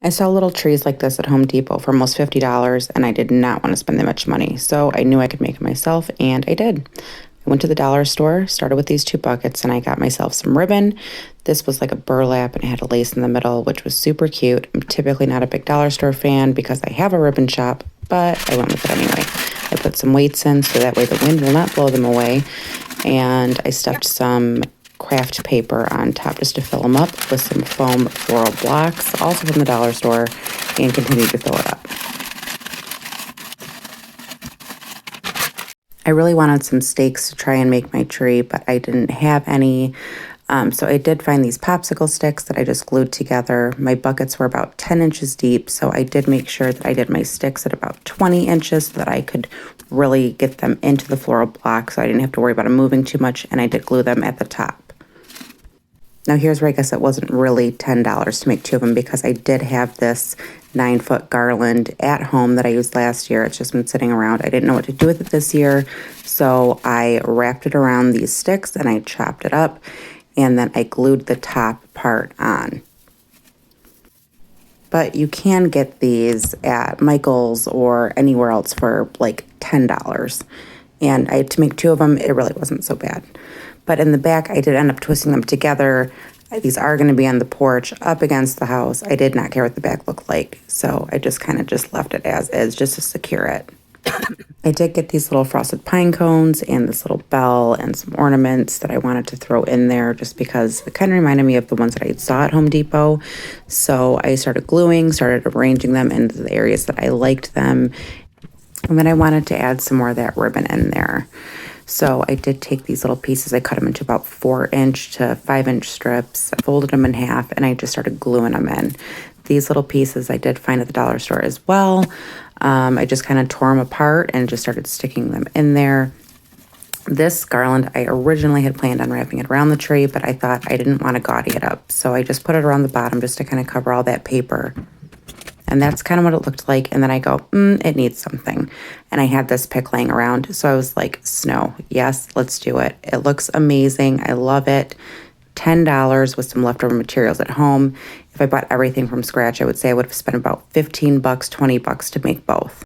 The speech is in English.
I saw little trees like this at Home Depot for almost $50, and I did not want to spend that much money. So I knew I could make it myself, and I did. I went to the dollar store, started with these two buckets, and I got myself some ribbon. This was like a burlap and it had a lace in the middle, which was super cute. I'm typically not a big dollar store fan because I have a ribbon shop, but I went with it anyway. I put some weights in so that way the wind will not blow them away. And I stuffed some craft paper on top just to fill them up with some foam floral blocks, also from the dollar store, and continued to fill it up. I really wanted some stakes to try and make my tree, but I didn't have any. So I did find these popsicle sticks that I just glued together. My buckets were about 10 inches deep, so I did make sure that I did my sticks at about 20 inches so that I could really get them into the floral block so I didn't have to worry about them moving too much, and I did glue them at the top. Now here's where I guess it wasn't really $10 to make two of them because I did have this 9-foot garland at home that I used last year. It's just been sitting around. I didn't know what to do with it this year, so I wrapped it around these sticks and I chopped it up, and then I glued the top part on. But you can get these at Michael's or anywhere else for like $10. And I had to make two of them. It really wasn't so bad. But in the back, I did end up twisting them together. These are going to be on the porch up against the house. I did not care what the back looked like, so I just kind of just left it as is just to secure it. I did get these little frosted pine cones and this little bell and some ornaments that I wanted to throw in there just because it kind of reminded me of the ones that I saw at Home Depot. So I started gluing, started arranging them into the areas that I liked them. And then I wanted to add some more of that ribbon in there. So I did take these little pieces, I cut them into about 4-inch to 5-inch strips, folded them in half, and I just started gluing them in. These little pieces I did find at the dollar store as well. I just kind of tore them apart and just started sticking them in there. This garland, I originally had planned on wrapping it around the tree, but I thought I didn't want to gaudy it up. So I just put it around the bottom just to kind of cover all that paper. And that's kind of what it looked like. And then I go, it needs something. And I had this pick laying around. So I was like, snow, yes, let's do it. It looks amazing. I love it. $10 with some leftover materials at home. If I bought everything from scratch, I would say I would have spent about $15, $20 to make both.